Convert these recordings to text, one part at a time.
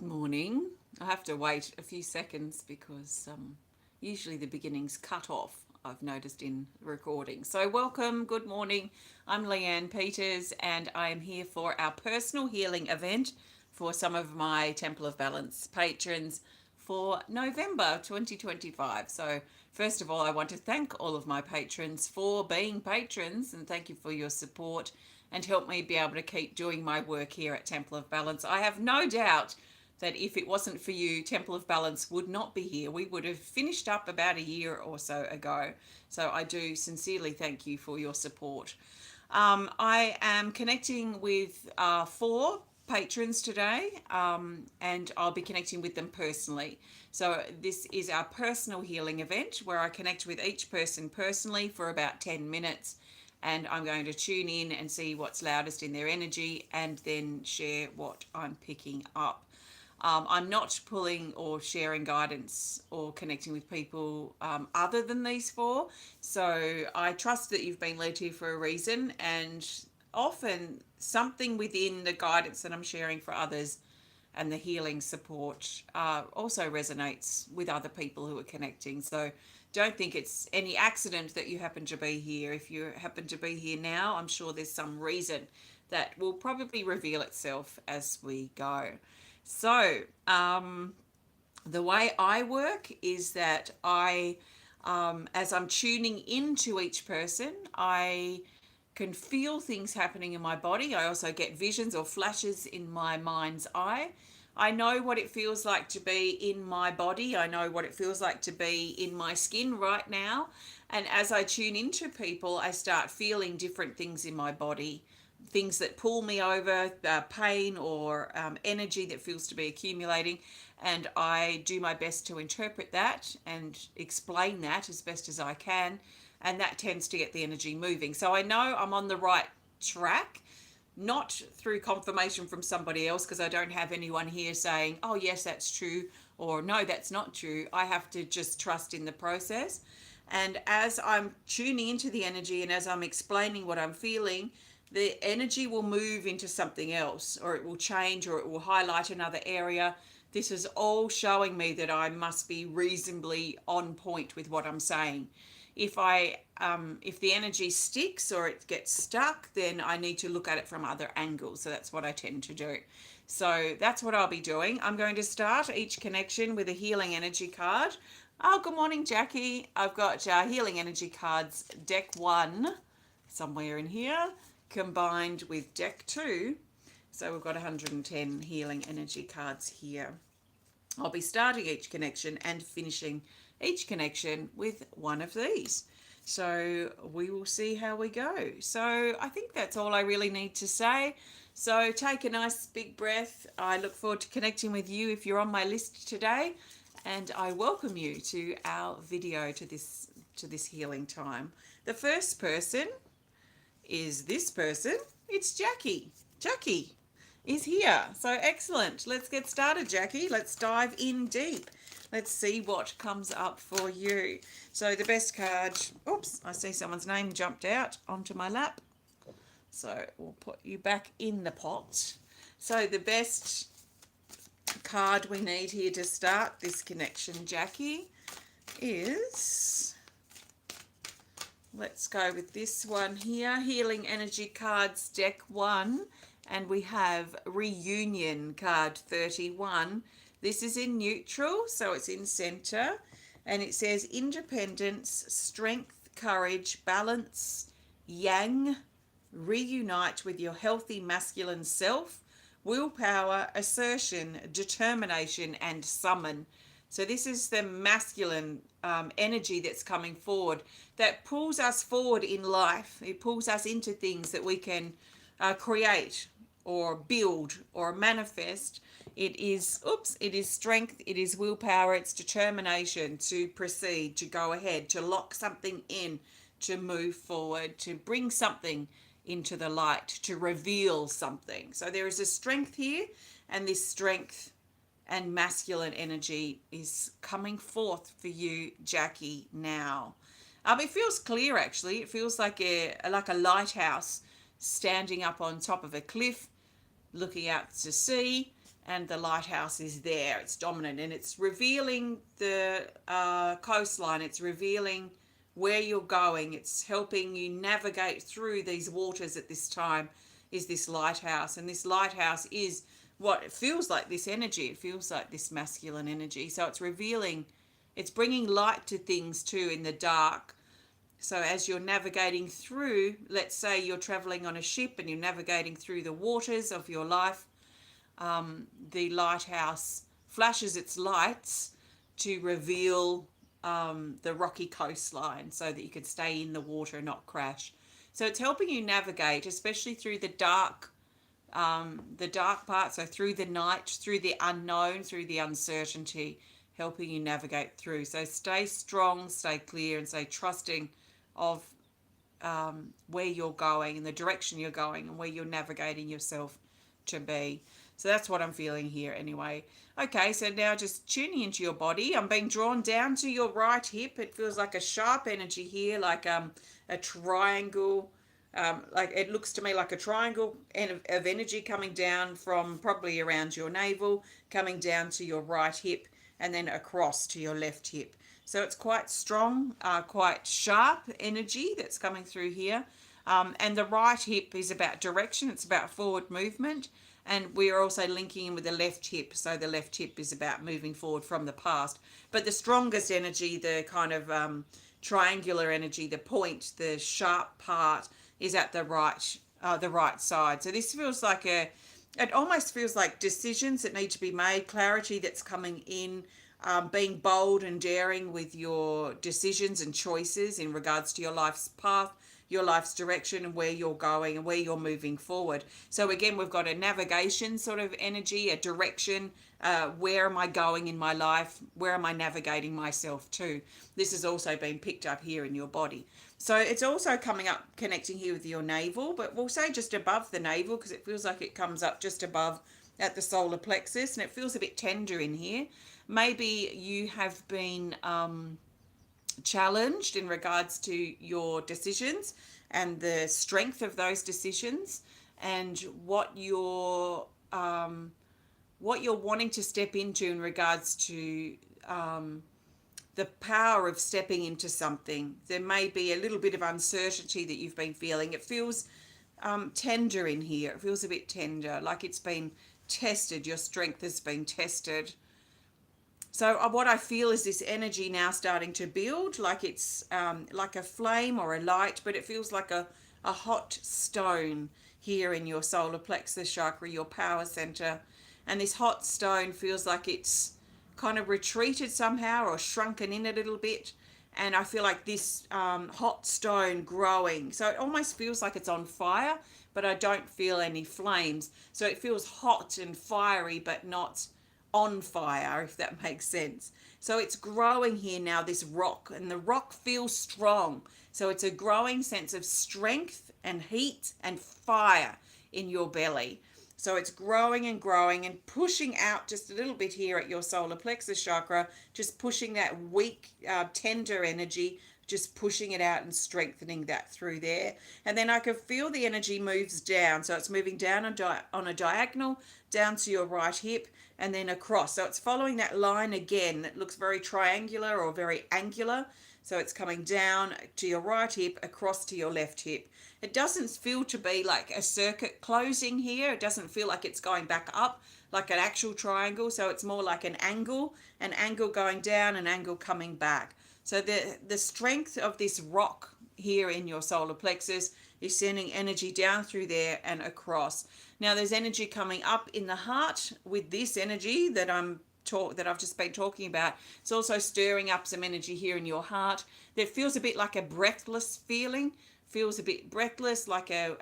Good morning. I have to wait a few seconds because usually the beginning's cut off, I've noticed in recording. So, welcome, good morning. I'm Leanne Peters, and I am here for our personal healing event for some of my Temple of Balance patrons for November 2025. So, first of all, I want to thank all of my patrons for being patrons and thank you for your support and help me be able to keep doing my work here at Temple of Balance. I have no doubt that if it wasn't for you, Temple of Balance would not be here. We would have finished up about a year or so ago. So I do sincerely thank you for your support. I am connecting with 4 patrons today, and I'll be connecting with them personally. So this is our personal healing event where I connect with each person personally for about 10 minutes, and I'm going to tune in and see what's loudest in their energy and then share what I'm picking up. I'm not pulling or sharing guidance or connecting with people other than these 4. So I trust that you've been led here for a reason, and often something within the guidance that I'm sharing for others and the healing support also resonates with other people who are connecting. So don't think it's any accident that you happen to be here. If you happen to be here now, I'm sure there's some reason that will probably reveal itself as we go. So, the way I work is that as I'm tuning into each person, I can feel things happening in my body. I also get visions or flashes in my mind's eye. I know what it feels like to be in my body. I know what it feels like to be in my skin right now. And as I tune into people, I start feeling different things in my body, things that pull me over, pain or energy that feels to be accumulating. And I do my best to interpret that and explain that as best as I can. And that tends to get the energy moving. So I know I'm on the right track, not through confirmation from somebody else, because I don't have anyone here saying, oh, yes, that's true, or no, that's not true. I have to just trust in the process. And as I'm tuning into the energy and as I'm explaining what I'm feeling, the energy will move into something else, or it will change, or it will highlight another area. This is all showing me that I must be reasonably on point with what I'm saying. If the energy sticks or it gets stuck, then I need to look at it from other angles. So that's what I tend to do. So that's what I'll be doing. I'm going to start each connection with a healing energy card. Oh, good morning, Jackie. I've got healing energy cards, deck 1, somewhere in here, combined with deck 2. So we've got 110 healing energy cards here. I'll be starting each connection and finishing each connection with one of these. So we will see how we go. So I think that's all I really need to say. So take a nice big breath. I look forward to connecting with you if you're on my list today, and I welcome you to our video, to this healing time. The first person is this person. It's Jackie. Jackie is here. So excellent. Let's get started, Jackie. Let's dive in deep. Let's see what comes up for you. So the best card, oops, I see someone's name jumped out onto my lap. So we'll put you back in the pot. So the best card we need here to start this connection, Jackie, is, let's go with this one here, Healing Energy Cards, deck 1, and we have Reunion card 31. This is in neutral, so it's in center, and it says independence, strength, courage, balance, yang, reunite with your healthy masculine self, willpower, assertion, determination, and summon. So this is the masculine energy that's coming forward, that pulls us forward in life. It pulls us into things that we can create or build or manifest. It is strength, it is willpower, it's determination to proceed, to go ahead, to lock something in, to move forward, to bring something into the light, to reveal something. So there is a strength here, and this strength and masculine energy is coming forth for you, Jackie, now. It feels clear, actually. It feels like a lighthouse standing up on top of a cliff, looking out to sea. and the lighthouse is there. It's dominant, and it's revealing the coastline. It's revealing where you're going. It's helping you navigate through these waters at this time, is this lighthouse. And this lighthouse is what it feels like, this energy. It feels like this masculine energy. So it's revealing, it's bringing light to things too in the dark. So as you're navigating through, let's say you're traveling on a ship and you're navigating through the waters of your life, the lighthouse flashes its lights to reveal the rocky coastline so that you can stay in the water and not crash. So it's helping you navigate, especially through the dark part, so through the night, through the unknown, through the uncertainty, helping you navigate through. So stay strong, stay clear, and stay trusting of where you're going and the direction you're going and where you're navigating yourself to be. So that's what I'm feeling here anyway. Okay, so now just tuning into your body. I'm being drawn down to your right hip. It feels like a sharp energy here, like a triangle. Like it looks to me like a triangle of energy coming down from probably around your navel, coming down to your right hip, and then across to your left hip. So it's quite strong, quite sharp energy that's coming through here. And the right hip is about direction. It's about forward movement. And we are also linking in with the left hip. So the left hip is about moving forward from the past. But the strongest energy, the kind of triangular energy, the point, the sharp part is at the right side. So this feels like it almost feels like decisions that need to be made, clarity that's coming in, being bold and daring with your decisions and choices in regards to your life's path, your life's direction, and where you're going and where you're moving forward. So again, we've got a navigation sort of energy, a direction. Where am I going in my life? Where am I navigating myself to? This has also been picked up here in your body. So it's also coming up, connecting here with your navel, but we'll say just above the navel because it feels like it comes up just above at the solar plexus, and it feels a bit tender in here. Maybe you have been challenged in regards to your decisions and the strength of those decisions, and what you're wanting to step into in regards to the power of stepping into something. There may be a little bit of uncertainty that you've been feeling. It feels tender in here. It feels a bit tender, like it's been tested. Your strength has been tested. So what I feel is this energy now starting to build, like it's like a flame or a light, but it feels like a hot stone here in your solar plexus chakra, your power center. And this hot stone feels like it's kind of retreated somehow or shrunken in a little bit. And I feel like this hot stone growing. So it almost feels like it's on fire, but I don't feel any flames. So it feels hot and fiery, but not on fire, if that makes sense. So it's growing here now, this rock, and the rock feels strong. So it's a growing sense of strength and heat and fire in your belly. So it's growing and pushing out just a little bit here at your solar plexus chakra, just pushing that weak, tender energy, just pushing it out and strengthening that through there. And then I can feel the energy moves down. So it's moving down on a diagonal, down to your right hip, and then across. So it's following that line again that looks very triangular or very angular. So it's coming down to your right hip, across to your left hip. It doesn't feel to be like a circuit closing here. It doesn't feel like it's going back up like an actual triangle. So it's more like an angle going down, an angle coming back. So the strength of this rock here in your solar plexus is sending energy down through there and across. Now there's energy coming up in the heart with this energy that I've just been talking about. It's also stirring up some energy here in your heart that feels a bit like a breathless feeling, feels a bit breathless, like a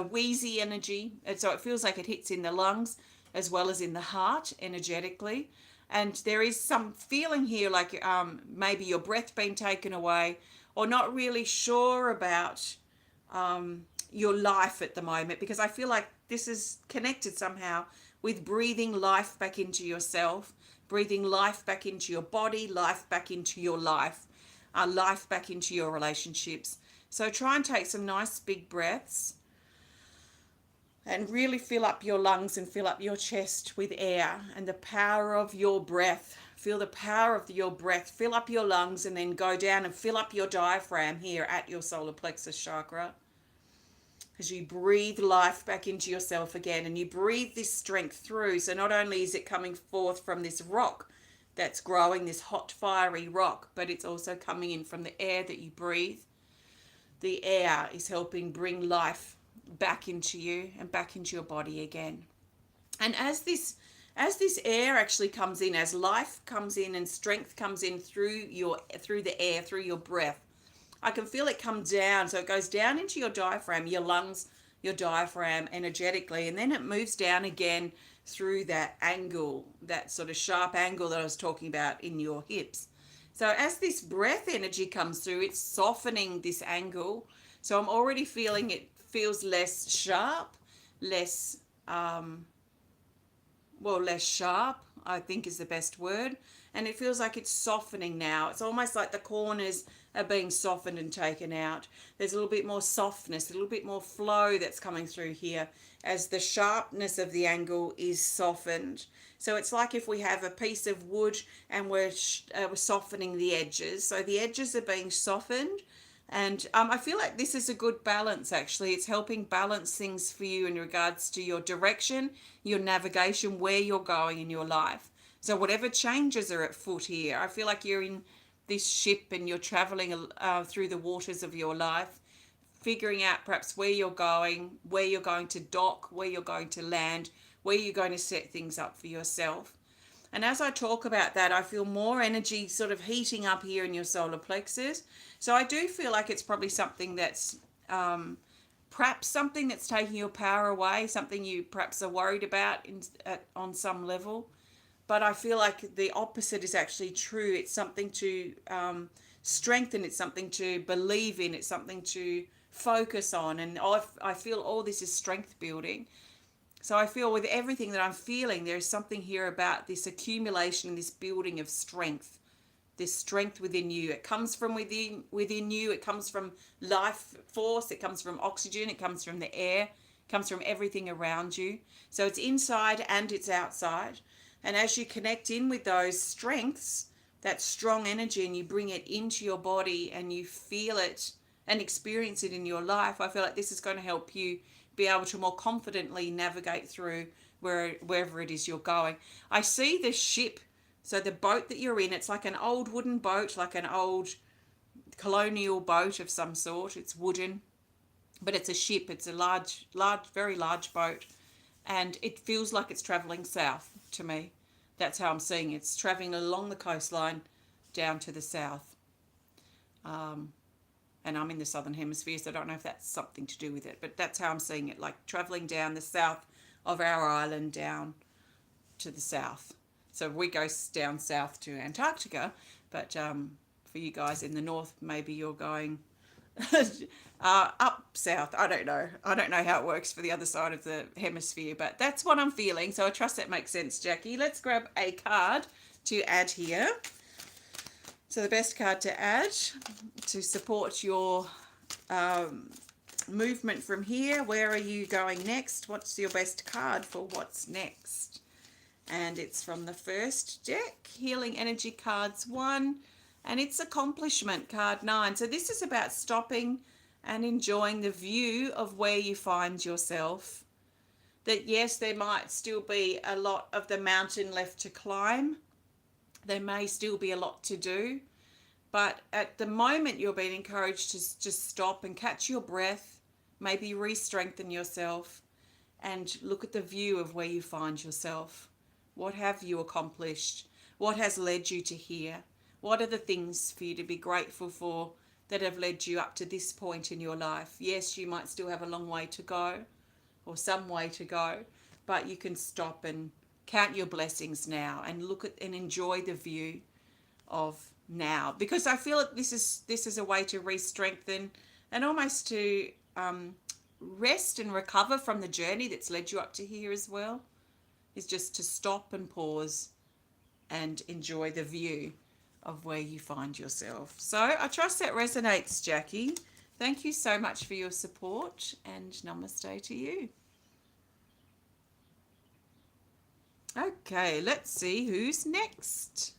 wheezy energy. And so it feels like it hits in the lungs as well as in the heart energetically. And there is some feeling here like maybe your breath being taken away, or not really sure about your life at the moment, because I feel like this is connected somehow with breathing life back into yourself, breathing life back into your body, life back into your life back into your relationships. So try and take some nice big breaths. And really fill up your lungs and fill up your chest with air and the power of your breath. Feel the power of your breath. Fill up your lungs and then go down and fill up your diaphragm here at your solar plexus chakra. As you breathe life back into yourself again and you breathe this strength through. So not only is it coming forth from this rock that's growing, this hot, fiery rock, but it's also coming in from the air that you breathe. The air is helping bring life back into you and back into your body again. And as this air actually comes in, as life comes in and strength comes in through the air, through your breath, I can feel it come down. So it goes down into your diaphragm, your lungs, your diaphragm energetically, and then it moves down again through that angle, that sort of sharp angle that I was talking about in your hips. So as this breath energy comes through, it's softening this angle. So I'm already feeling it feels less sharp, less sharp, I think is the best word. And it feels like it's softening now. It's almost like the corners are being softened and taken out. There's a little bit more softness, a little bit more flow that's coming through here as the sharpness of the angle is softened. So it's like if we have a piece of wood and we're softening the edges. So the edges are being softened. And I feel like this is a good balance, actually. It's helping balance things for you in regards to your direction, your navigation, where you're going in your life. So whatever changes are at foot here, I feel like you're in this ship and you're traveling through the waters of your life, figuring out perhaps where you're going to dock, where you're going to land, where you're going to set things up for yourself. And as I talk about that, I feel more energy sort of heating up here in your solar plexus. So I do feel like it's probably something that's perhaps something that's taking your power away, something you perhaps are worried about on some level. But I feel like the opposite is actually true. It's something to strengthen. It's something to believe in. It's something to focus on. And I feel all this is strength building. So I feel with everything that I'm feeling, there's something here about this accumulation, this building of strength, this strength within you. It comes from within you. It comes from life force. It comes from oxygen. It comes from the air. It comes from everything around you. So it's inside and it's outside. And as you connect in with those strengths, that strong energy, and you bring it into your body and you feel it and experience it in your life, I feel like this is going to help you be able to more confidently navigate through wherever it is you're going. I see the ship, so the boat that you're in, it's like an old wooden boat, like an old colonial boat of some sort. It's wooden, but it's a ship. It's a large, very large boat, and it feels like it's traveling south to me. That's how I'm seeing it. It's traveling along the coastline down to the south. And I'm in the southern hemisphere, so I don't know if that's something to do with it, but that's how I'm seeing it, like traveling down the south of our island down to the south. So we go down south to Antarctica, but for you guys in the north, maybe you're going up south. I don't know how it works for the other side of the hemisphere, but that's what I'm feeling. So I trust that makes sense, Jackie. Let's grab a card to add here. So the best card to add to support your movement from here. Where are you going next? What's your best card for what's next? And it's from the first deck, Healing Energy Cards 1, and it's Accomplishment card 9. So this is about stopping and enjoying the view of where you find yourself. That yes, there might still be a lot of the mountain left to climb. There may still be a lot to do, but at the moment you're being encouraged to just stop and catch your breath, maybe re-strengthen yourself and look at the view of where you find yourself. What have you accomplished? What has led you to here? What are the things for you to be grateful for that have led you up to this point in your life? Yes, you might still have a long way to go or some way to go, but you can stop and count your blessings now and look at and enjoy the view of now, because I feel that this is a way to re-strengthen and almost to rest and recover from the journey that's led you up to here as well, is just to stop and pause and enjoy the view of where you find yourself. So I trust that resonates, Jackie. Thank you so much for your support, and namaste to you. Okay, let's see who's next.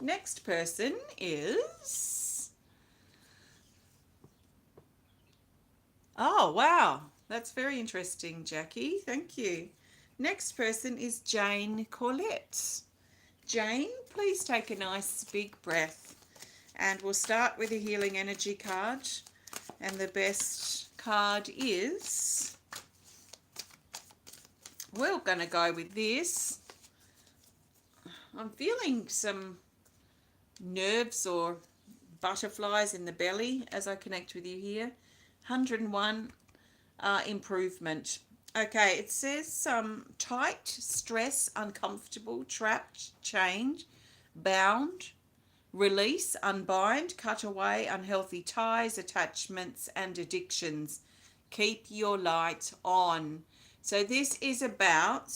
Next person is... Oh, wow. That's very interesting, Jackie. Thank you. Next person is Jane Corlett. Jane, please take a nice big breath. And we'll start with a healing energy card. And the best card is... We're going to go with this. I'm feeling some nerves or butterflies in the belly as I connect with you here. 101 improvement. Okay, it says tight, stress, uncomfortable, trapped, chained, bound, release, unbind, cut away, unhealthy ties, attachments, and addictions. Keep your light on. So this is about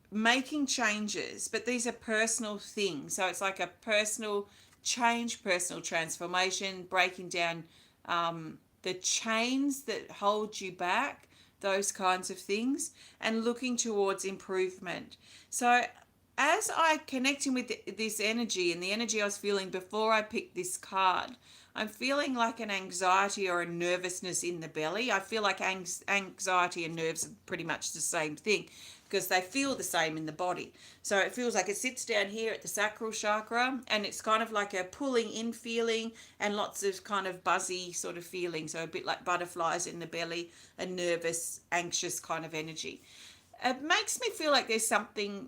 making changes, but these are personal things. So it's like a personal change, personal transformation, breaking down the chains that hold you back, those kinds of things, and looking towards improvement. So as I connecting with this energy and the energy I was feeling before I picked this card, I'm feeling like an anxiety or a nervousness in the belly. I feel like anxiety and nerves are pretty much the same thing because they feel the same in the body. So it feels like it sits down here at the sacral chakra, and it's kind of like a pulling in feeling and lots of kind of buzzy sort of feeling. So a bit like butterflies in the belly, a nervous, anxious kind of energy. It makes me feel like there's something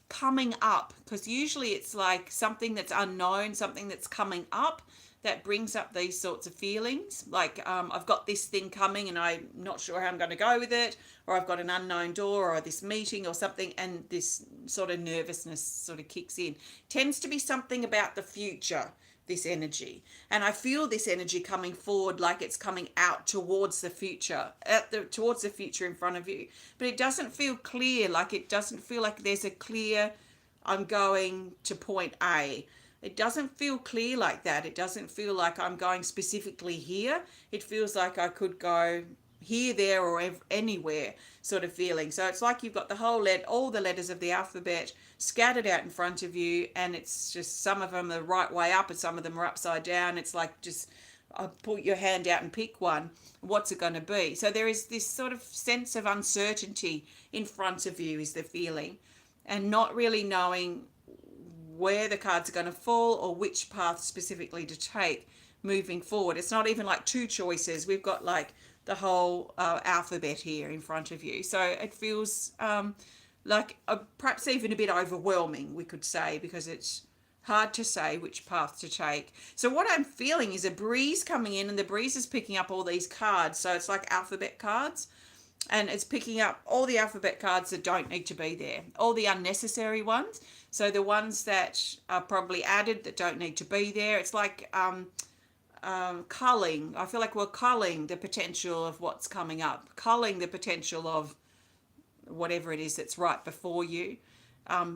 coming up, because usually it's like something that's unknown, something that's coming up that brings up these sorts of feelings. Like I've got this thing coming and I'm not sure how I'm going to go with it, or I've got an unknown door or this meeting or something, and this sort of nervousness sort of kicks in. Tends to be something about the future, this energy. And I feel this energy coming forward, like it's coming out towards the future, towards the future in front of you. But it doesn't feel clear, like it doesn't feel like there's a clear, I'm going to point A. It doesn't feel clear like that. It doesn't feel like I'm going specifically here. It feels like I could go here, there, or anywhere sort of feeling. So it's like you've got the whole all the letters of the alphabet scattered out in front of you, and it's just some of them are the right way up and some of them are upside down. It's like just put your hand out and pick one. What's it going to be? So there is this sort of sense of uncertainty in front of you is the feeling, and not really knowing where the cards are going to fall or which path specifically to take moving forward. It's not even like two choices. We've got like the whole alphabet here in front of you. So it feels like perhaps even a bit overwhelming, we could say, because it's hard to say which path to take. So what I'm feeling is a breeze coming in, and the breeze is picking up all these cards. So it's like alphabet cards, and it's picking up all the alphabet cards that don't need to be there, all the unnecessary ones. So the ones that are probably added that don't need to be there. It's like culling. I feel like we're culling the potential of what's coming up, culling the potential of whatever it is that's right before you,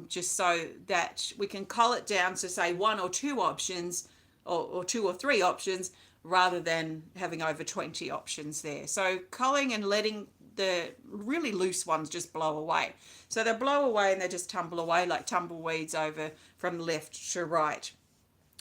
just so that we can cull it down to say one or two options, or two or three options, rather than having over 20 options there. So culling and letting the really loose ones just blow away. So they blow away and they just tumble away like tumbleweeds over from left to right.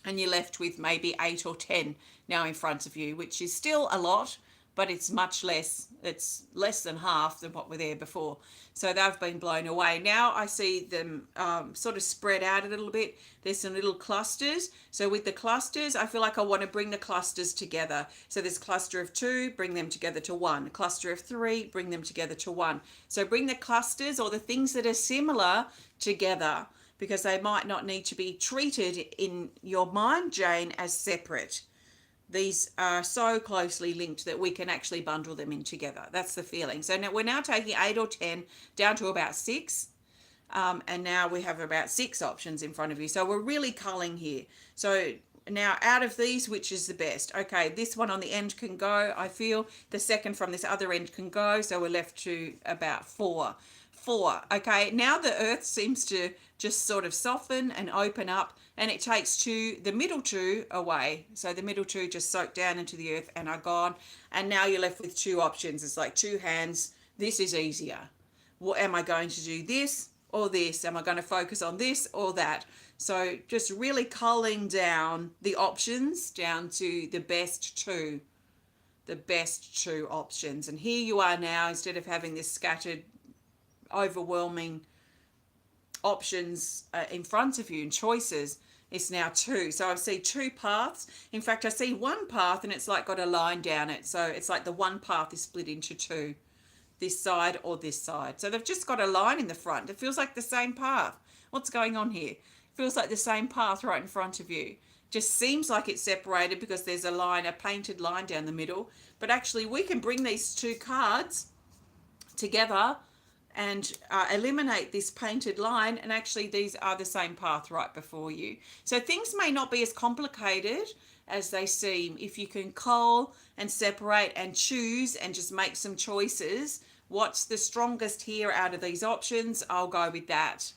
And you're left with maybe 8 or 10 now in front of you, which is still a lot, but it's much less. It's less than half than what were there before. So they've been blown away. Now I see them sort of spread out a little bit. There's some little clusters. So with the clusters, I feel like I want to bring the clusters together. So there's a cluster of 2, bring them together to 1. A cluster of 3, bring them together to 1. So bring the clusters or the things that are similar together, because they might not need to be treated in your mind, Jane, as separate. These are so closely linked that we can actually bundle them in together. That's the feeling. So now we're now taking 8 or 10 down to about 6. And now we have about 6 options in front of you. So we're really culling here. So now out of these, which is the best? Okay, this one on the end can go, I feel. The second from this other end can go. So we're left to about 4. Okay, now the earth seems to just sort of soften and open up, and it takes the middle 2 away. So the middle 2 just soak down into the earth and are gone, and now you're left with 2 options. It's like 2 hands. This is easier. What am I going to do, this or this? Am I going to focus on this or that? So just really culling down the options down to the best two, options. And here you are now, instead of having this scattered, overwhelming options in front of you and choices, it's now two. So I see two paths. In fact, I see one path and it's like got a line down it. So it's like the one path is split into two, this side or this side. So they've just got a line in the front. It feels like the same path. What's going on here? It feels like the same path right in front of you. Just seems like it's separated because there's a line, a painted line down the middle. But actually we can bring these two cards together and eliminate this painted line, and actually these are the same path right before you. So things may not be as complicated as they seem if you can cull and separate and choose and just make some choices. What's the strongest here out of these options? I'll go with that.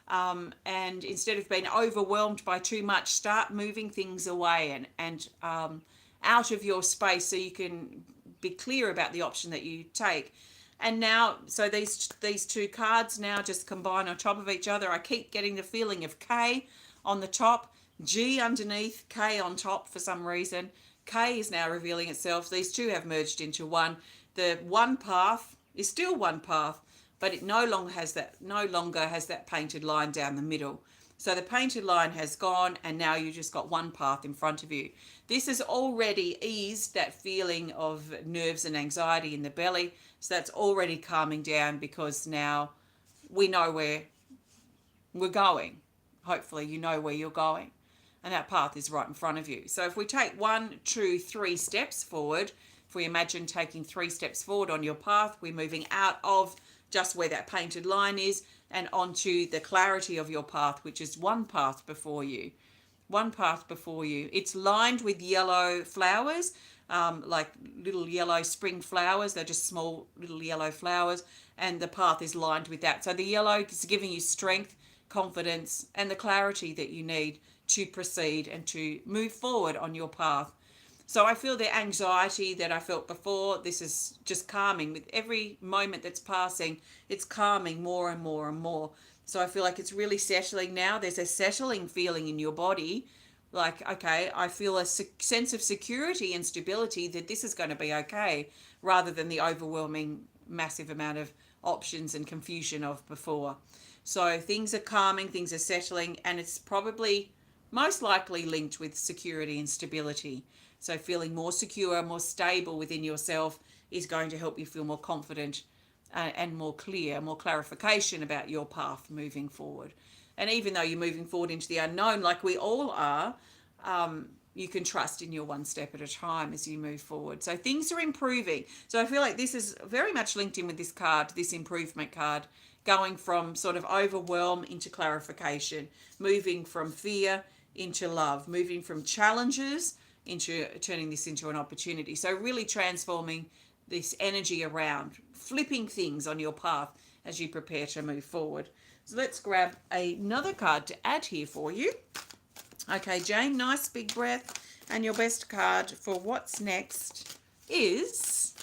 And instead of being overwhelmed by too much, start moving things away and out of your space so you can be clear about the option that you take. And now, so these two cards now just combine on top of each other. I keep getting the feeling of K on the top, G underneath, K on top for some reason. K is now revealing itself. These two have merged into one. The one path is still one path, but it no longer has that painted line down the middle. So the painted line has gone, and now you just got one path in front of you. This has already eased that feeling of nerves and anxiety in the belly. So that's already calming down because now we know where we're going. Hopefully you know where you're going, and that path is right in front of you. So if we take 1, 2, 3 steps forward, if we imagine taking 3 steps forward on your path, we're moving out of just where that painted line is and onto the clarity of your path, which is one path before you. One path before you. It's lined with yellow flowers, like little yellow spring flowers. They're just small little yellow flowers, and the path is lined with that. So the yellow is giving you strength, confidence, and the clarity that you need to proceed and to move forward on your path. So I feel the anxiety that I felt before, this is just calming. With every moment that's passing, it's calming more and more and more. So I feel like it's really settling now. There's a settling feeling in your body. Like, okay, I feel a sense of security and stability that this is going to be okay, rather than the overwhelming massive amount of options and confusion of before. So things are calming, things are settling, and it's probably most likely linked with security and stability. So feeling more secure, more stable within yourself is going to help you feel more confident and more clear, more clarification about your path moving forward. And even though you're moving forward into the unknown, like we all are, you can trust in your one step at a time as you move forward. So things are improving. So I feel like this is very much linked in with this card, this improvement card, going from sort of overwhelm into clarification, moving from fear into love, moving from challenges into turning this into an opportunity. So really transforming this energy around, flipping things on your path as you prepare to move forward. So let's grab another card to add here for you. Okay, Jane, nice big breath. And your best card for what's next is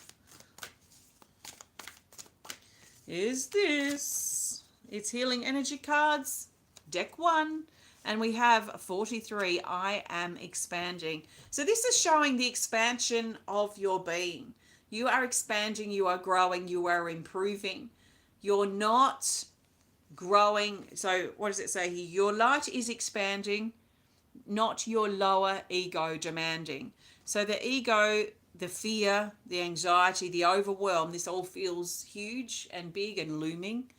this. It's Healing Energy cards, deck 1. And we have 43, I am expanding. So this is showing the expansion of your being. You are expanding, you are growing, you are improving. You're not growing. So what does it say here? Your light is expanding, not your lower ego demanding. So the ego, the fear, the anxiety, the overwhelm, this all feels huge and big and looming.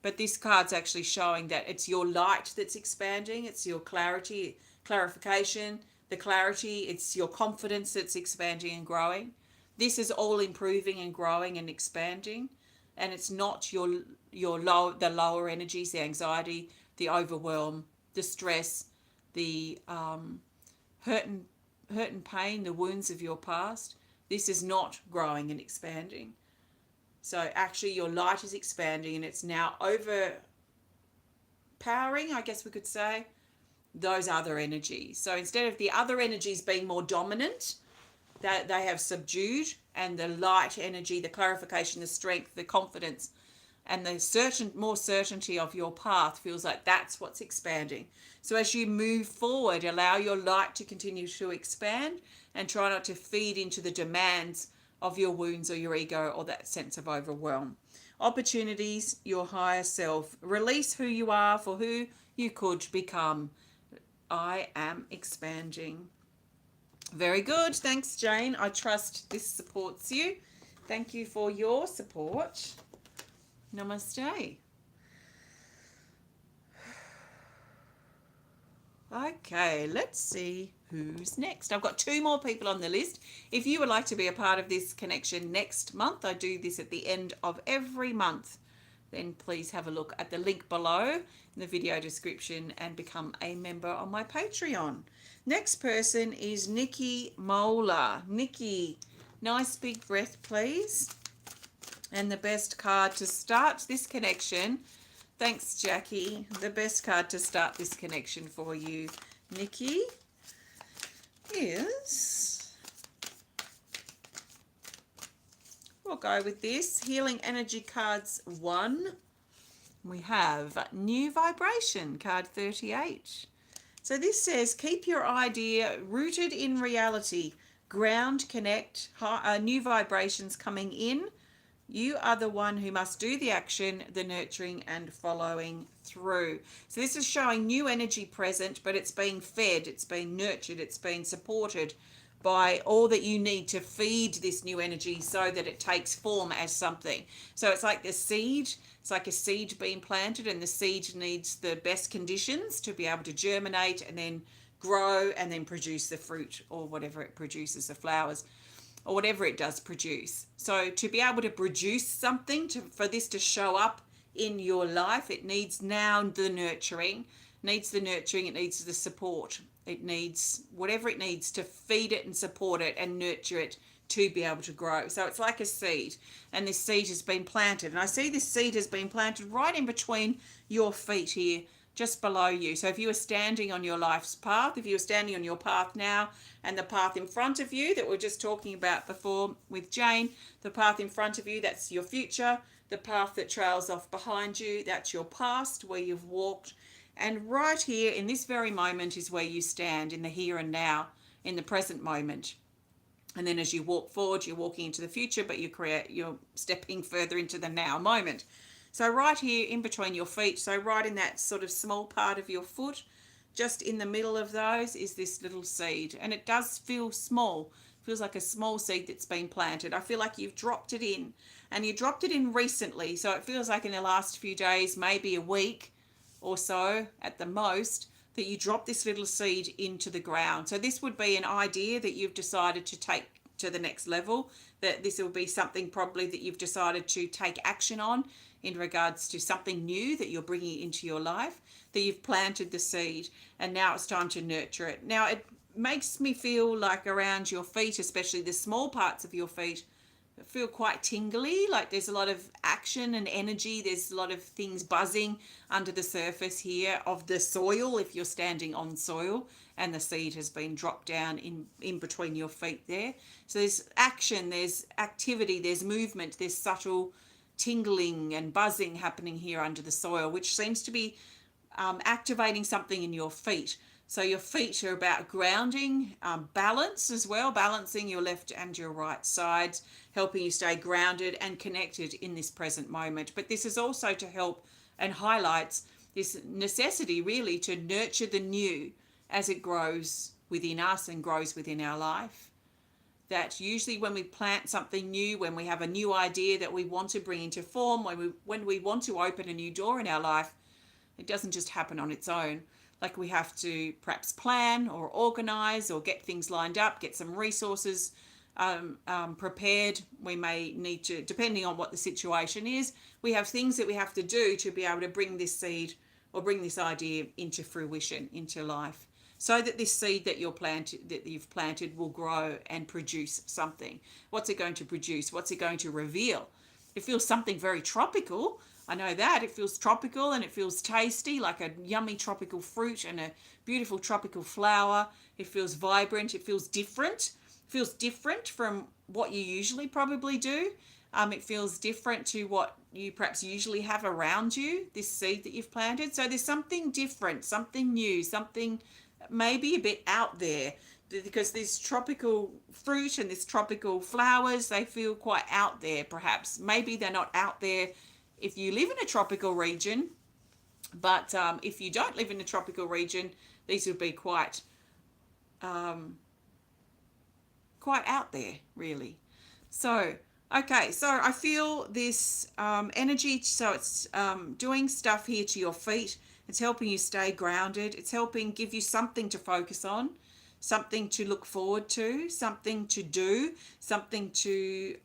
But this card's actually showing that it's your light that's expanding. It's your clarity, clarification, the clarity. It's your confidence that's expanding and growing. This is all improving and growing and expanding. And it's not the lower energies, the anxiety, the overwhelm, the stress, the hurt and pain, the wounds of your past. This is not growing and expanding. So actually your light is expanding and it's now overpowering, I guess we could say, those other energies. So instead of the other energies being more dominant, that they have subdued, and the light energy, the clarification, the strength, the confidence and the more certainty of your path feels like that's what's expanding. So as you move forward, allow your light to continue to expand and try not to feed into the demands of your wounds or your ego or that sense of overwhelm. Opportunities, your higher self. Release who you are for who you could become. I am expanding. Very good. Thanks, Jane. I trust this supports you. Thank you for your support. Namaste. Okay, let's see who's next. I've got 2 more people on the list. If you would like to be a part of this connection next month, I do this at the end of every month, then please have a look at the link below in the video description and become a member on my Patreon. Next person is Nicki Mohler. Nicki, nice big breath, please. And the best card to start this connection, thanks, Jackie. The best card to start this connection for you, Nicki, is, we'll go with this, Healing Energy Cards 1. We have New Vibration, card 38. So this says, keep your idea rooted in reality. Ground, connect, new vibrations coming in. You are the one who must do the action, the nurturing and following through. So this is showing new energy present, but it's being fed, it's being nurtured, it's being supported by all that you need to feed this new energy so that it takes form as something. So it's like the seed. It's like a seed being planted, and the seed needs the best conditions to be able to germinate and then grow and then produce the fruit or whatever it produces, the flowers or whatever it does produce. So to be able to produce something, for this to show up in your life, it needs now the nurturing, it needs the support. It needs whatever it needs to feed it and support it and nurture it to be able to grow. So it's like a seed, and this seed has been planted. And I see this seed has been planted right in between your feet here, just below you. So if you are standing on your life's path, if you are standing on your path now, and the path in front of you that we are just talking about before with Jane, the path in front of you, that's your future. The path that trails off behind you, that's your past, where you've walked. And right here in this very moment is where you stand, in the here and now, in the present moment. And then as you walk forward, you're walking into the future, but you're stepping further into the now moment. So right here in between your feet, so right in that sort of small part of your foot, just in the middle of those is this little seed. And it does feel small. It feels like a small seed that's been planted. I feel like you've dropped it in, and you dropped it in recently. So it feels like in the last few days, maybe a week or so at the most, that you drop this little seed into the ground. So this would be an idea that you've decided to take to the next level, that this will be something probably that you've decided to take action on in regards to something new that you're bringing into your life, that you've planted the seed and now it's time to nurture it. Now it makes me feel like around your feet, especially the small parts of your feet, feel quite tingly, like there's a lot of action and energy. There's a lot of things buzzing under the surface here of the soil, if you're standing on soil and the seed has been dropped down in between your feet there. So there's action, there's activity, there's movement, there's subtle tingling and buzzing happening here under the soil, which seems to be activating something in your feet. So your feet are about grounding, balance as well, balancing your left and your right sides, helping you stay grounded and connected in this present moment. But this is also to help and highlights this necessity really to nurture the new as it grows within us and grows within our life. That usually when we plant something new, when we have a new idea that we want to bring into form, when we want to open a new door in our life, it doesn't just happen on its own. Like we have to perhaps plan or organize or get things lined up, get some resources prepared. We may need to, depending on what the situation is, we have things that we have to do to be able to bring this seed or bring this idea into fruition, into life, so that this seed that you've planted will grow and produce something. What's it going to produce? What's it going to reveal? It feels something very tropical. I know that. It feels tropical and it feels tasty, like a yummy tropical fruit and a beautiful tropical flower. It feels vibrant. It feels different. It feels different from what you usually probably do. It feels different to what you perhaps usually have around you, this seed that you've planted. So there's something different, something new, something maybe a bit out there, because this tropical fruit and this tropical flowers, they feel quite out there perhaps. Maybe they're not out there if you live in a tropical region, but if you don't live in a tropical region, these would be quite out there, really. So, okay, so I feel this energy, so it's doing stuff here to your feet. It's helping you stay grounded. It's helping give you something to focus on, something to look forward to, something to do, something to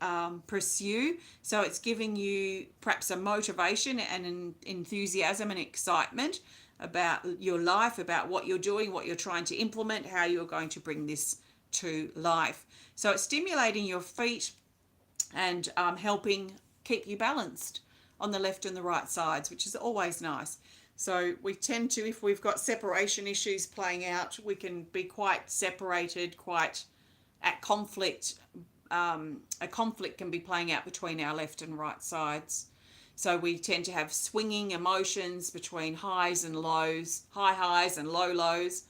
pursue. So it's giving you perhaps a motivation and an enthusiasm and excitement about your life, about what you're doing, what you're trying to implement, how you're going to bring this to life. So it's stimulating your feet and helping keep you balanced on the left and the right sides, which is always nice. So we tend to, if we've got separation issues playing out, we can be quite separated, quite at conflict. A conflict can be playing out between our left and right sides. So we tend to have swinging emotions between highs and lows, high highs and low lows.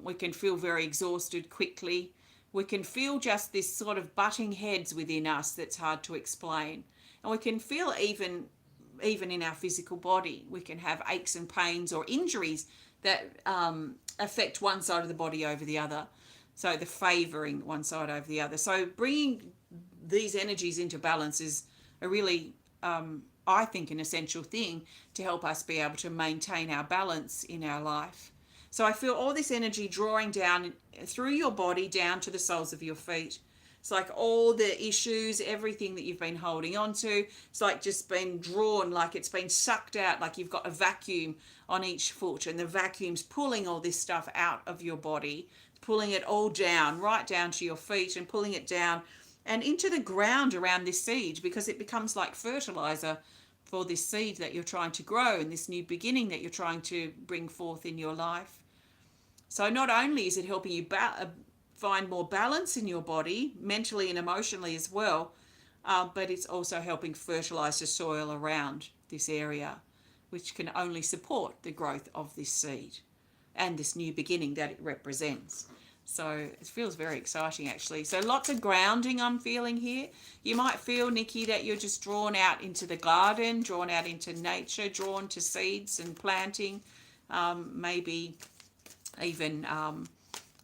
We can feel very exhausted quickly. We can feel just this sort of butting heads within us that's hard to explain. And we can feel even in our physical body, we can have aches and pains or injuries that affect one side of the body over the other. So the favoring one side over the other. So bringing these energies into balance is a really, I think, an essential thing to help us be able to maintain our balance in our life. So I feel all this energy drawing down through your body down to the soles of your feet. It's like all the issues, everything that you've been holding on to, it's like just been drawn, like it's been sucked out, like you've got a vacuum on each foot, and the vacuum's pulling all this stuff out of your body, pulling it all down, right down to your feet, and pulling it down and into the ground around this seed, because it becomes like fertilizer for this seed that you're trying to grow and this new beginning that you're trying to bring forth in your life. So not only is it helping you find more balance in your body, mentally and emotionally as well, but it's also helping fertilize the soil around this area, which can only support the growth of this seed and this new beginning that it represents. So it feels very exciting, actually. So lots of grounding I'm feeling here. You might feel, Nicki, that you're just drawn out into the garden, drawn out into nature, drawn to seeds and planting, maybe even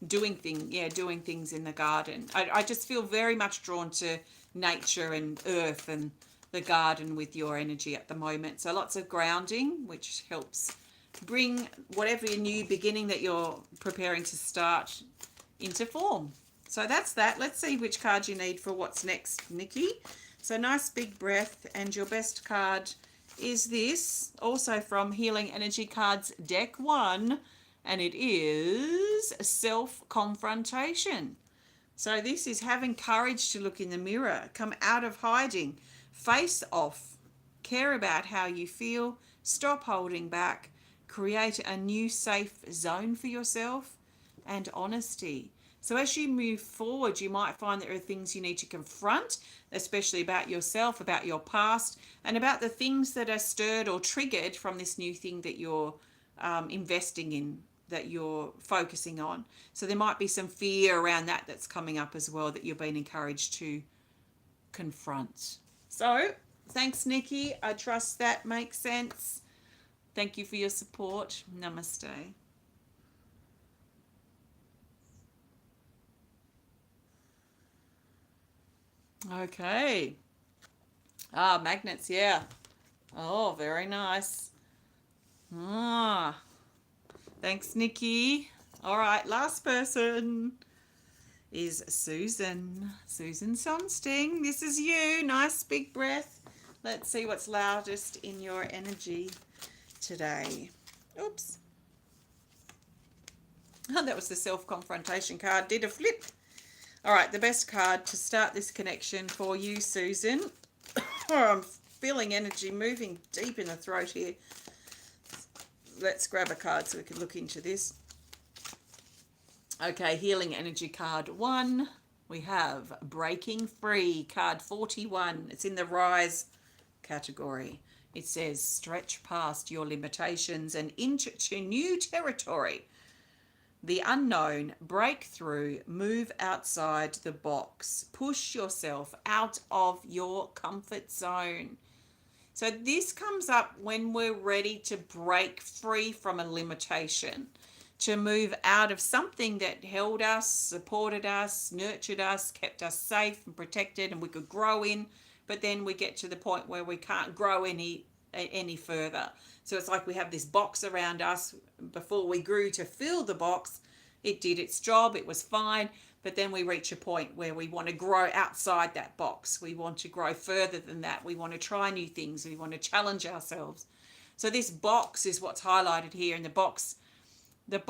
doing things in the garden. I just feel very much drawn to nature and earth and the garden with your energy at the moment. So lots of grounding, which helps bring whatever new beginning that you're preparing to start into form. So that's that. Let's see which card you need for what's next, Nicki. So nice big breath, and your best card is this, also from Healing Energy Cards Deck 1, and it is self-confrontation. So this is having courage to look in the mirror, come out of hiding, face off, care about how you feel, stop holding back, create a new safe zone for yourself, and honesty. So as you move forward, you might find there are things you need to confront, especially about yourself, about your past, and about the things that are stirred or triggered from this new thing that you're investing in, that you're focusing on. So there might be some fear around that that's coming up as well, that you're being encouraged to confront. So thanks, Nicki. I trust that makes sense. Thank you for your support. Namaste. Okay. Magnets, yeah. Oh, very nice. Thanks, Nicki. All right, last person is Susan. Susan Sonsteng. This is you. Nice big breath. Let's see what's loudest in your energy today. Oops. Oh, that was the self-confrontation card. Did a flip. All right, the best card to start this connection for you, Susan. I'm feeling energy moving deep in the throat here. Let's grab a card so we can look into this. Okay, Healing Energy card 1. we have Breaking Free, card 41. It's in the Rise category. It says stretch past your limitations and into new territory. The unknown, break through, move outside the box, push yourself out of your comfort zone. So this comes up when we're ready to break free from a limitation, to move out of something that held us, supported us, nurtured us, kept us safe and protected and we could grow in, but then we get to the point where we can't grow any further. So it's like we have this box around us. Before we grew to fill the box, it did its job, it was fine, but then we reach a point where we want to grow outside that box. We want to grow further than that. We want to try new things. We want to challenge ourselves. So this box is what's highlighted here. And the box that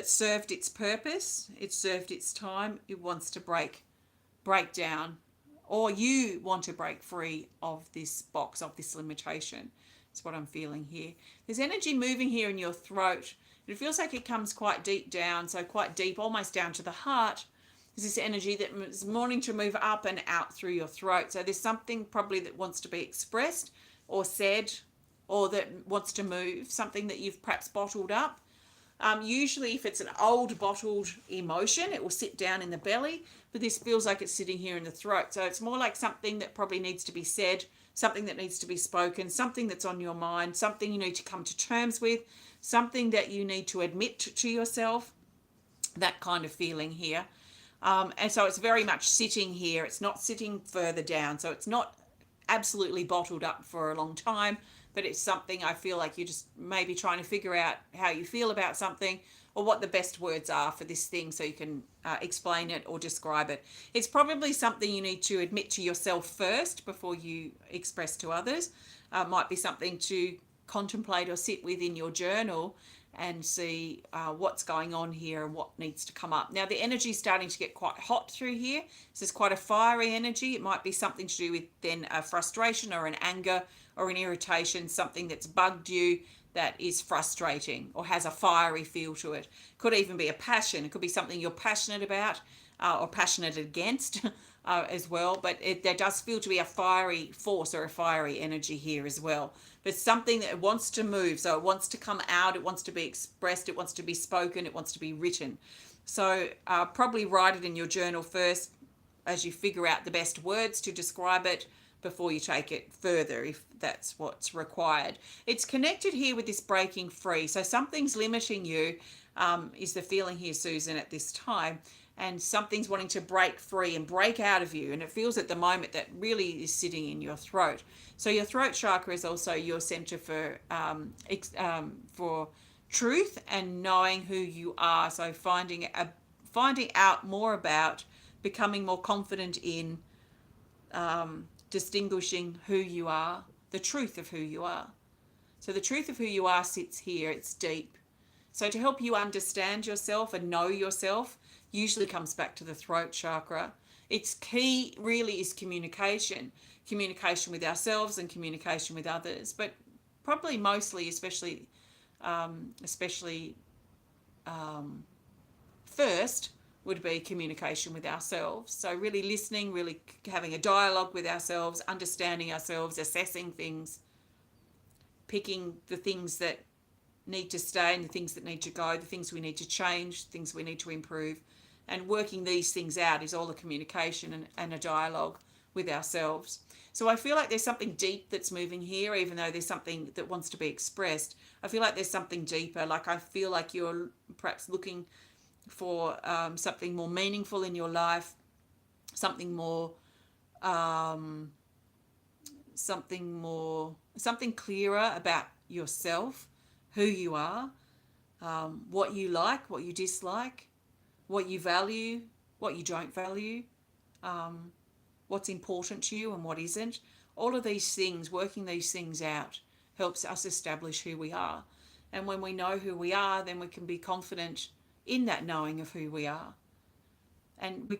served its purpose, it served its time, it wants to break down, or you want to break free of this box, of this limitation. That's what I'm feeling here. There's energy moving here in your throat. It feels like it comes quite deep down, so quite deep, almost down to the heart. There's this energy that is wanting to move up and out through your throat. So there's something probably that wants to be expressed or said, or that wants to move, something that you've perhaps bottled up. Usually if it's an old bottled emotion, it will sit down in the belly, but this feels like it's sitting here in the throat. So it's more like something that probably needs to be said, something that needs to be spoken, something that's on your mind, something you need to come to terms with, something that you need to admit to yourself, that kind of feeling here. And so it's very much sitting here. It's not sitting further down. So it's not absolutely bottled up for a long time, but it's something I feel like you're just maybe trying to figure out how you feel about something or what the best words are for this thing so you can explain it or describe it. It's probably something you need to admit to yourself first before you express to others. Might be something to contemplate or sit with in your journal and see what's going on here and what needs to come up. Now the energy is starting to get quite hot through here. This is quite a fiery energy. It might be something to do with then a frustration or an anger or an irritation, something that's bugged you that is frustrating or has a fiery feel to it. Could even be a passion. It could be something you're passionate about or passionate against as well. But there does feel to be a fiery force or a fiery energy here as well. But something that wants to move. So it wants to come out. It wants to be expressed. It wants to be spoken. It wants to be written. So probably write it in your journal first as you figure out the best words to describe it before you take it further, if that's what's required. It's connected here with this breaking free. So something's limiting you, is the feeling here, Susan, at this time. And something's wanting to break free and break out of you. And it feels at the moment that really is sitting in your throat. So your throat chakra is also your center for truth and knowing who you are. So finding out more about, becoming more confident in, distinguishing who you are, the truth of who you are. So the truth of who you are sits here. It's deep. So to help you understand yourself and know yourself, usually comes back to the throat chakra. Its key really is communication with ourselves and communication with others, but probably mostly, especially first, would be communication with ourselves. So really listening, really having a dialogue with ourselves, understanding ourselves, assessing things, picking the things that need to stay and the things that need to go, the things we need to change, things we need to improve, and working these things out is all the communication and a dialogue with ourselves. So I feel like there's something deep that's moving here, even though there's something that wants to be expressed. I feel like there's something deeper. Like I feel like you're perhaps looking for something more meaningful in your life, something clearer about yourself, who you are, what you like, what you dislike, what you value, what you don't value, what's important to you and what isn't. All of these things, working these things out, helps us establish who we are. And when we know who we are, then we can be confident in that knowing of who we are. And we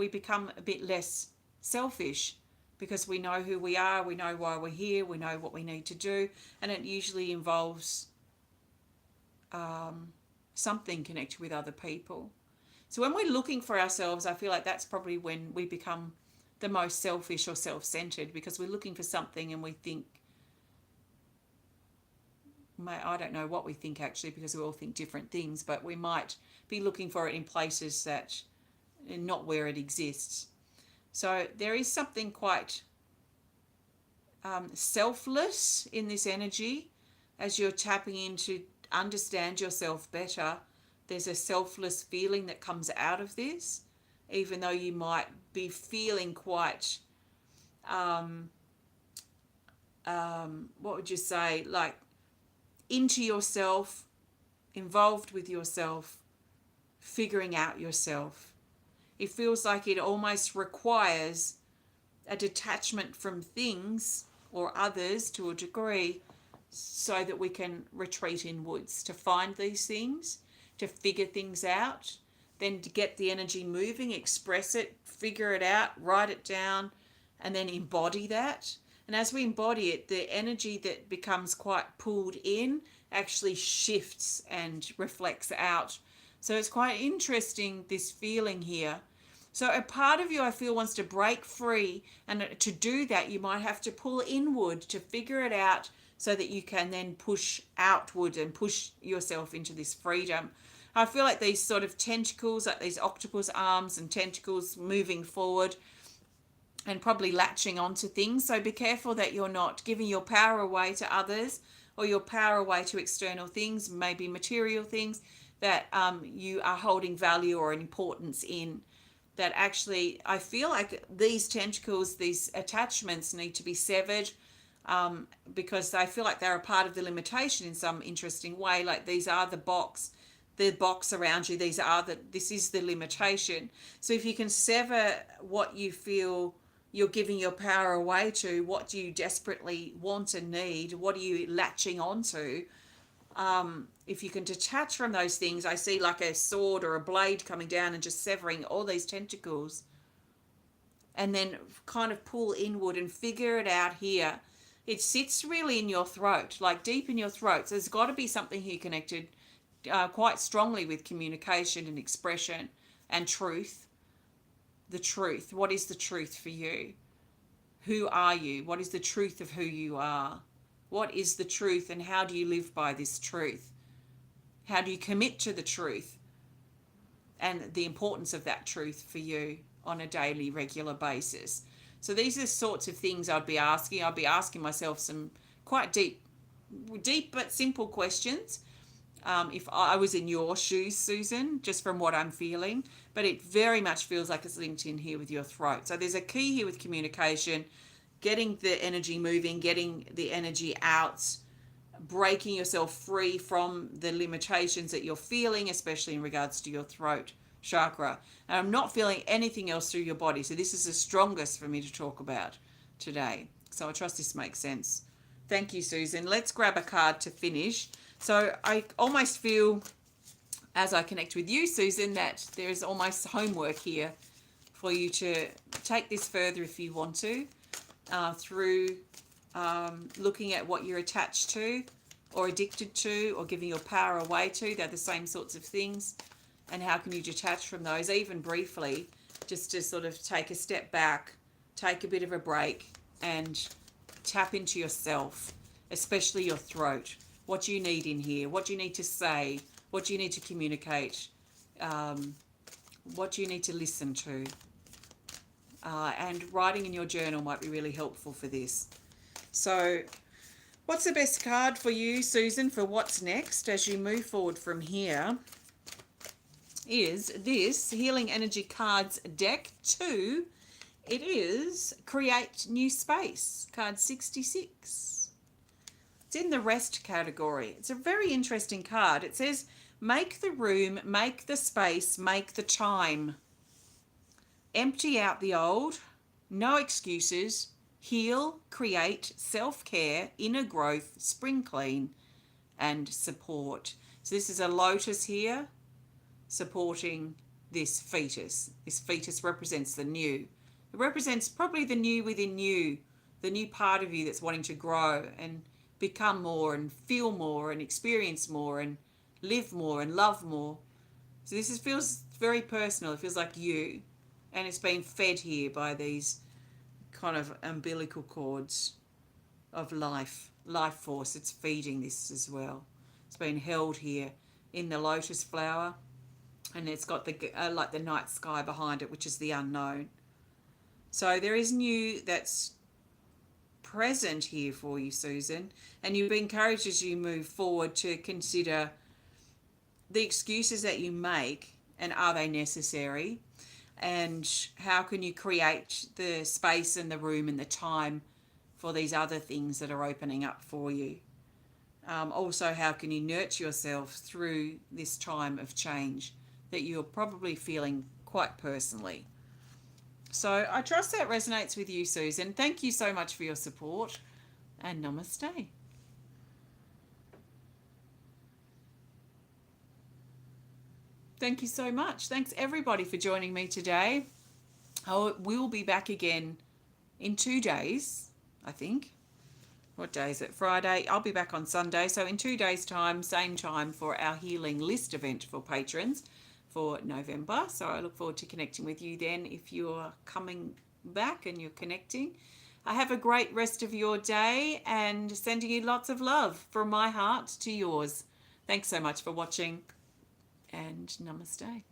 become a bit less selfish because we know who we are, we know why we're here, we know what we need to do, and it usually involves something connected with other people. So when we're looking for ourselves, I feel like that's probably when we become the most selfish or self-centered, because we're looking for something and we think, I don't know what we think actually, because we all think different things, but we might be looking for it in places that not where it exists. So there is something quite selfless in this energy as you're tapping in to understand yourself better. There's a selfless feeling that comes out of this, even though you might be feeling quite, what would you say, like into yourself, involved with yourself, figuring out yourself. It feels like it almost requires a detachment from things or others to a degree, so that we can retreat inwards to find these things, to figure things out, then to get the energy moving, express it, figure it out, write it down, and then embody that. And as we embody it, the energy that becomes quite pulled in actually shifts and reflects out. So it's quite interesting, this feeling here. So a part of you, I feel, wants to break free, and to do that you might have to pull inward to figure it out, so that you can then push outward and push yourself into this freedom. I feel like these sort of tentacles, like these octopus arms and tentacles moving forward and probably latching onto things. So be careful that you're not giving your power away to others, or your power away to external things, maybe material things that you are holding value or importance in. That actually, I feel like these tentacles, these attachments need to be severed, because I feel like they're a part of the limitation in some interesting way. Like these are the box around you. This is the limitation. So if you can sever what you feel you're giving your power away to, what do you desperately want and need, what are you latching onto, if you can detach from those things, I see like a sword or a blade coming down and just severing all these tentacles, and then kind of pull inward and figure it out here. It sits really in your throat, like deep in your throat. So there's got to be something here connected quite strongly with communication and expression and truth. The truth. What is the truth for you? Who are you? What is the truth of who you are? What is the truth, and how do you live by this truth? How do you commit to the truth and the importance of that truth for you on a daily, regular basis? So these are the sorts of things I'd be asking. I'd be asking myself some quite deep but simple questions. If I was in your shoes, Susan, just from what I'm feeling, but it very much feels like it's linked in here with your throat. So there's a key here with communication, getting the energy moving, getting the energy out, breaking yourself free from the limitations that you're feeling, especially in regards to your throat chakra. And I'm not feeling anything else through your body. So this is the strongest for me to talk about today. So I trust this makes sense. Thank you, Susan. Let's grab a card to finish. So I almost feel, as I connect with you, Susan, that there is almost homework here for you to take this further if you want to, through looking at what you're attached to or addicted to or giving your power away to. They're the same sorts of things. And how can you detach from those, even briefly, just to sort of take a step back, take a bit of a break, and tap into yourself, especially your throat. What do you need in here? What do you need to say? What do you need to communicate? What do you need to listen to? And writing in your journal might be really helpful for this. So what's the best card for you, Susan, for what's next as you move forward from here? Is this Healing Energy Cards Deck 2. It is Create New Space, card 66. It's in the rest category. It's a very interesting card. It says, make the room, make the space, make the time. Empty out the old, no excuses, heal, create, self-care, inner growth, spring clean, and support. So this is a lotus here, supporting this fetus. This fetus represents the new. It represents probably the new within you, the new part of you that's wanting to grow and become more and feel more and experience more and live more and love more. So this feels It's very personal. It feels like you. And it's been fed here by these kind of umbilical cords of life force. It's feeding this as well. It's been held here in the lotus flower, and it's got the like the night sky behind it, which is the unknown. So there is new that's present here for you, Susan, and you'll be encouraged as you move forward to consider the excuses that you make, and are they necessary, and how can you create the space and the room and the time for these other things that are opening up for you. Also, how can you nurture yourself through this time of change that you're probably feeling quite personally. So I trust that resonates with you, Susan. Thank you so much for your support, and namaste. Thank you so much. Thanks everybody for joining me today. We'll be back again in 2 days, I think. What day is it? Friday. I'll be back on Sunday. So in 2 days' time, same time for our Healing List event for patrons for November. So I look forward to connecting with you then if you're coming back and you're connecting. I have a great rest of your day, and sending you lots of love from my heart to yours. Thanks so much for watching, and namaste.